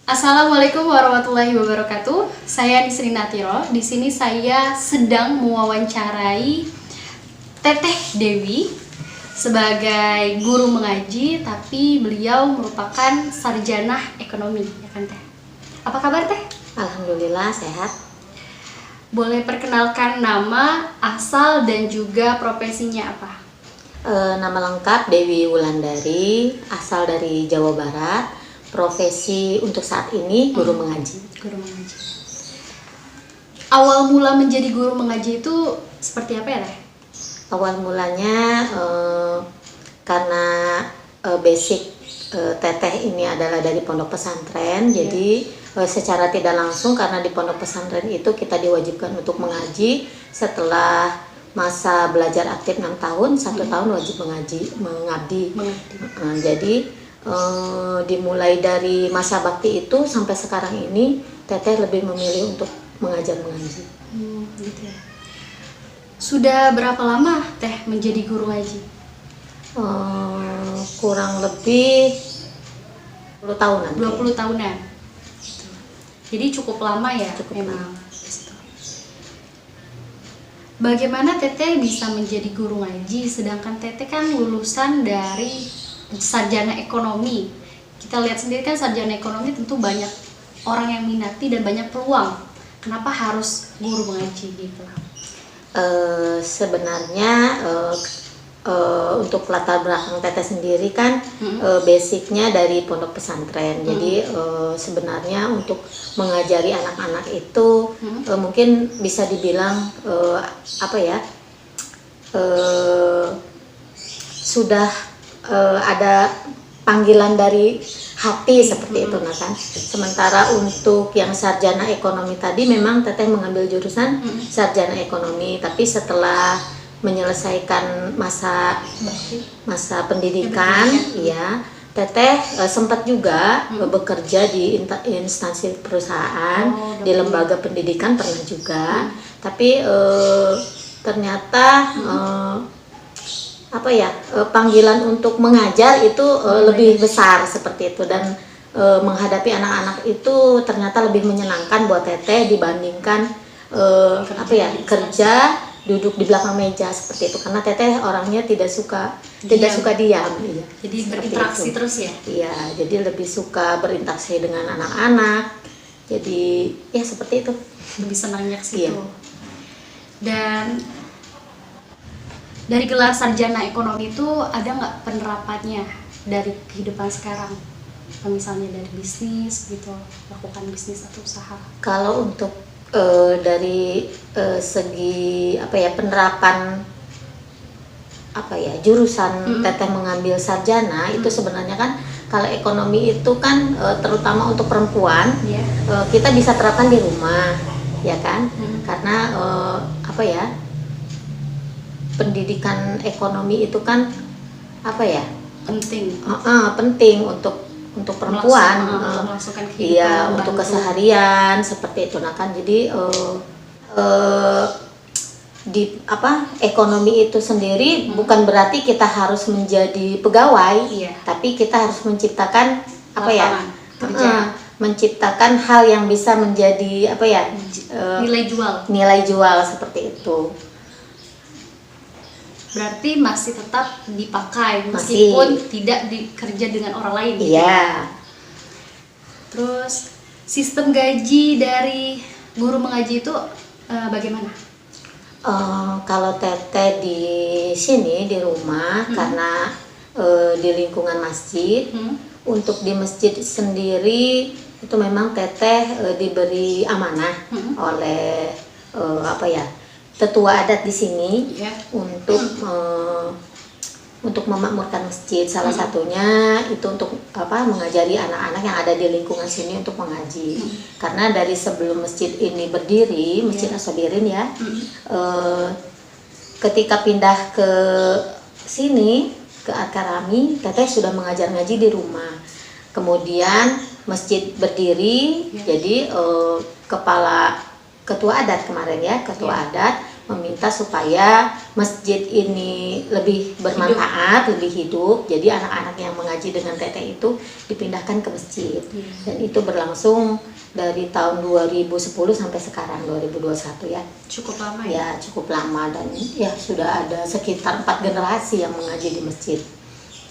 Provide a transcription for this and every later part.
Assalamualaikum warahmatullahi wabarakatuh. Saya Nisri Natiro. Di sini saya sedang mewawancarai Teteh Dewi sebagai guru mengaji, tapi beliau merupakan sarjana ekonomi, ya kan Teh? Apa kabar Teh? Alhamdulillah sehat. Boleh perkenalkan nama, asal, dan juga profesinya apa? Nama lengkap Dewi Wulandari, asal dari Jawa Barat. Profesi untuk saat ini guru mengaji. Guru mengaji. Awal mula menjadi guru mengaji itu seperti apa ya Teh? Awal mulanya karena basic teteh ini adalah dari pondok pesantren. Jadi secara tidak langsung, karena di pondok pesantren itu kita diwajibkan untuk mengaji. Setelah masa belajar aktif 6 tahun, 1 tahun wajib mengabdi. Jadi dimulai dari masa bakti itu sampai sekarang ini, teteh lebih memilih untuk mengajar mengaji. Gitu ya. Sudah berapa lama Teh menjadi guru ngaji? Kurang lebih 20 tahunan. 20 tahunan. Jadi cukup lama ya. Cukup memang. Bagaimana Teteh bisa menjadi guru ngaji, sedangkan Teteh kan lulusan dari sarjana ekonomi. Kita lihat sendiri kan sarjana ekonomi tentu banyak orang yang minati dan banyak peluang. Kenapa harus guru mengaji gitu? Sebenarnya untuk latar belakang teteh sendiri kan basicnya dari pondok pesantren. Jadi sebenarnya untuk mengajari anak-anak itu mungkin bisa dibilang sudah ada panggilan dari hati seperti itu, nah kan. Sementara untuk yang sarjana ekonomi tadi, memang teteh mengambil jurusan sarjana ekonomi, tapi setelah menyelesaikan masa pendidikan, ya teteh sempat juga bekerja di instansi perusahaan, di lembaga pendidikan pernah juga, tapi ternyata panggilan untuk mengajar itu lebih besar seperti itu, dan menghadapi anak-anak itu ternyata lebih menyenangkan buat teteh dibandingkan kerja duduk di belakang meja seperti itu, karena teteh orangnya tidak suka diam. Iya. Jadi berinteraksi terus ya? Iya, jadi lebih suka berinteraksi dengan anak-anak. Jadi ya seperti itu. Lebih senangnya ke situ. Iya. Dan dari gelar sarjana ekonomi itu ada nggak penerapannya dari kehidupan sekarang? Misalnya dari bisnis gitu, lakukan bisnis atau usaha. Kalau untuk dari segi penerapan jurusan teteh mengambil sarjana itu sebenarnya kan, kalau ekonomi itu kan terutama untuk perempuan, kita bisa terapkan di rumah, ya kan? Karena pendidikan ekonomi itu kan penting untuk perempuan, untuk keseharian seperti itu. Nah kan, jadi ekonomi itu sendiri bukan berarti kita harus menjadi pegawai, tapi kita harus menciptakan menciptakan hal yang bisa menjadi nilai jual seperti itu. Berarti masih tetap dipakai meskipun tidak dikerja dengan orang lain. Iya. Terus sistem gaji dari guru mengaji itu bagaimana? Kalau teteh di sini di rumah, karena di lingkungan masjid, untuk di masjid sendiri itu memang teteh diberi amanah oleh tetua adat di sini untuk memakmurkan masjid. Salah satunya itu untuk mengajari anak-anak yang ada di lingkungan sini untuk mengaji. Karena dari sebelum masjid ini berdiri, Masjid As-Sabirin ketika pindah ke sini, ke Al-Karami, teteh sudah mengajar ngaji di rumah. Kemudian masjid berdiri, jadi ketua adat kemarin ketua adat meminta supaya masjid ini lebih bermanfaat, lebih hidup. Jadi anak-anak yang mengaji dengan teteh itu dipindahkan ke masjid. Dan itu berlangsung dari tahun 2010 sampai sekarang 2021 ya. Cukup lama ya? Ya, cukup lama, dan ya sudah ada sekitar 4 generasi yang mengaji di masjid.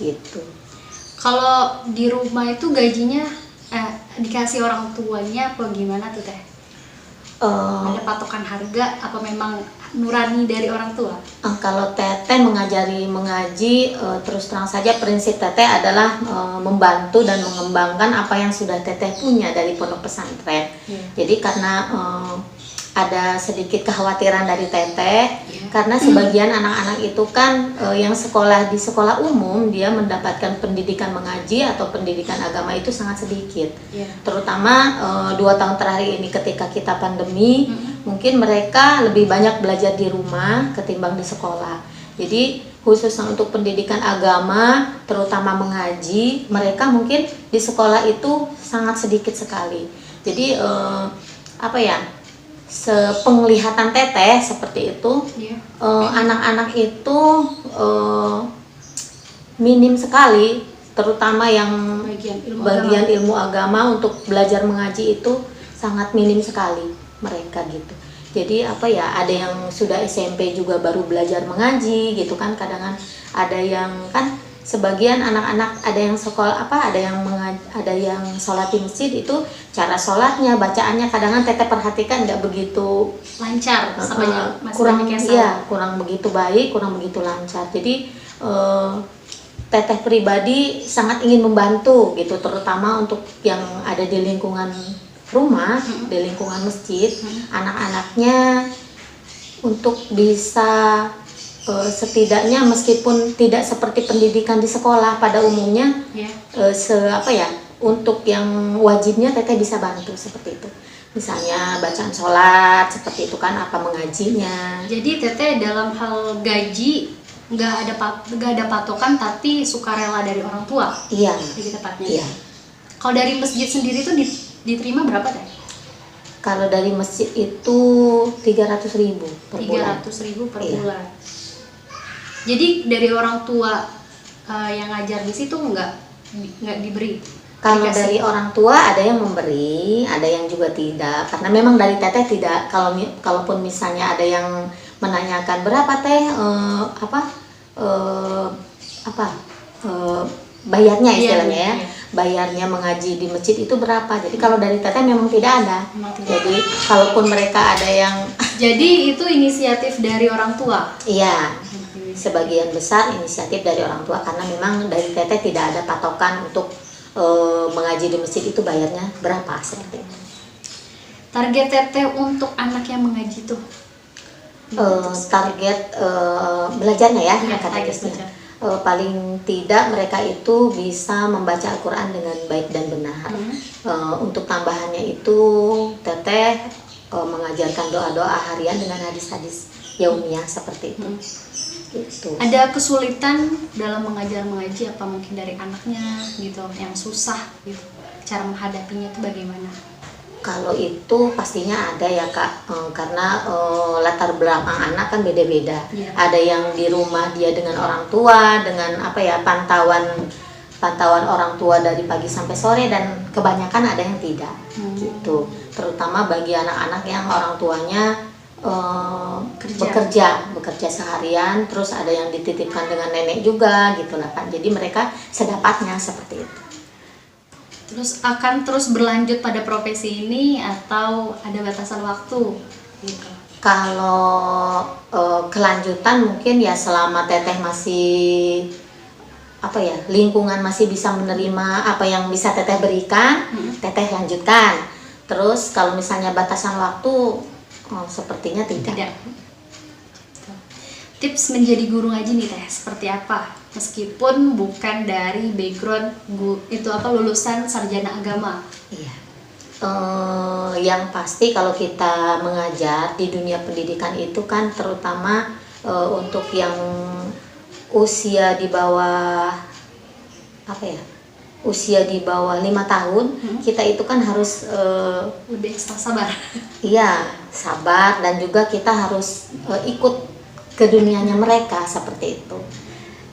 Gitu. Kalau di rumah itu gajinya dikasih orang tuanya apa gimana tuh teh? Ada patokan harga apa memang nurani dari orang tua? Kalau teteh mengaji, terus terang saja prinsip teteh adalah membantu dan mengembangkan apa yang sudah teteh punya dari pondok pesantren. Jadi karena ada sedikit kekhawatiran dari teteh, karena sebagian anak-anak itu kan yang sekolah di sekolah umum, dia mendapatkan pendidikan mengaji atau pendidikan agama itu sangat sedikit. Terutama 2 tahun terakhir ini ketika kita pandemi, mungkin mereka lebih banyak belajar di rumah ketimbang di sekolah. Jadi khusus untuk pendidikan agama, terutama mengaji, mereka mungkin di sekolah itu sangat sedikit sekali. Jadi sepenglihatan teteh seperti itu, anak-anak itu minim sekali, terutama yang bagian ilmu agama untuk belajar mengaji itu sangat minim sekali mereka gitu. Jadi ada yang sudah SMP juga baru belajar mengaji gitu kan, kadang ada yang kan sebagian anak-anak ada yang sekolah ada yang sholat di masjid itu cara sholatnya, bacaannya kadang teteh perhatikan nggak begitu lancar, kurang begitu baik, kurang begitu lancar. Jadi teteh pribadi sangat ingin membantu gitu, terutama untuk yang ada di lingkungan rumah, di lingkungan masjid, anak-anaknya untuk bisa setidaknya meskipun tidak seperti pendidikan di sekolah pada umumnya, untuk yang wajibnya teteh bisa bantu seperti itu. Misalnya bacaan sholat seperti itu kan, apa mengajinya. Jadi teteh dalam hal gaji nggak ada patokan, tapi sukarela dari orang tua. Iya. Lebih tepatnya. Iya. Kalau dari masjid sendiri itu diterima berapa teh? Kalau dari masjid itu 300.000 per bulan. 300.000 per bulan. Jadi dari orang tua yang ngajar di situ nggak diberi? Kalau dari orang tua ada yang memberi, ada yang juga tidak. Karena memang dari teteh tidak. Kalaupun misalnya ada yang menanyakan berapa teh bayarnya istilahnya ya. Bayarnya mengaji di masjid itu berapa? Jadi kalau dari teteh memang tidak ada. Jadi kalaupun mereka ada yang jadi itu inisiatif dari orang tua. Iya. Sebagian besar inisiatif dari orang tua, karena memang dari teteh tidak ada patokan untuk mengaji di masjid itu bayarnya berapa seperti itu. Target teteh untuk anak yang mengaji tuh? Target belajarnya ya, paling tidak mereka itu bisa membaca Al-Quran dengan baik dan benar. Untuk tambahannya itu teteh mengajarkan doa-doa harian dengan hadis-hadis yaumiyah seperti itu. Gitu. Ada kesulitan dalam mengaji apa mungkin dari anaknya gitu yang susah gitu, cara menghadapinya itu bagaimana? Kalau itu pastinya ada ya Kak, karena latar belakang anak kan beda-beda. Ada yang di rumah dia dengan orang tua, dengan pantauan orang tua dari pagi sampai sore, dan kebanyakan ada yang tidak gitu. Terutama bagi anak-anak yang orang tuanya bekerja seharian, terus ada yang dititipkan dengan nenek juga gitu lah kan. Jadi mereka sedapatnya seperti itu. Terus akan terus berlanjut pada profesi ini atau ada batasan waktu gitu? Kalau kelanjutan mungkin ya selama teteh masih lingkungan masih bisa menerima apa yang bisa teteh berikan, teteh lanjutkan. Terus kalau misalnya batasan waktu, sepertinya tidak. Tips menjadi guru ngaji nih teh seperti apa? Meskipun bukan dari background lulusan sarjana agama. Iya. Yang pasti kalau kita mengajar di dunia pendidikan itu kan terutama untuk yang usia di bawah usia di bawah 5 tahun, kita itu kan harus Lebih ekstra sabar. iya, sabar, dan juga kita harus ikut ke dunianya mereka seperti itu.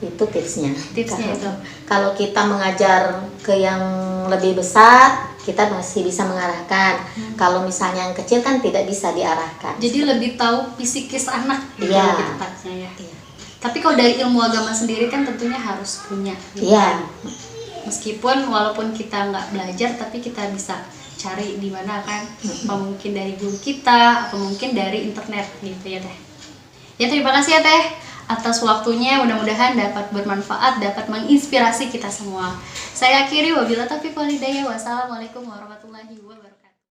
Itu tipsnya. Tipsnya itu. Kalau kita mengajar ke yang lebih besar, kita masih bisa mengarahkan. Kalau misalnya yang kecil kan tidak bisa diarahkan. Jadi lebih tahu psikis anak gitu Iya. lebih tepatnya ya. Iya. Tapi kalau dari ilmu agama sendiri kan tentunya harus punya. Gitu Iya. kan. Meskipun walaupun kita nggak belajar, tapi kita bisa cari di mana kan. Apa mungkin dari guru kita, atau mungkin dari internet gitu ya Teh. Ya terima kasih ya Teh atas waktunya, mudah-mudahan dapat bermanfaat, dapat menginspirasi kita semua. Saya akhiri, wabillahi taufiq wal hidayah. Wassalamualaikum warahmatullahi wabarakatuh.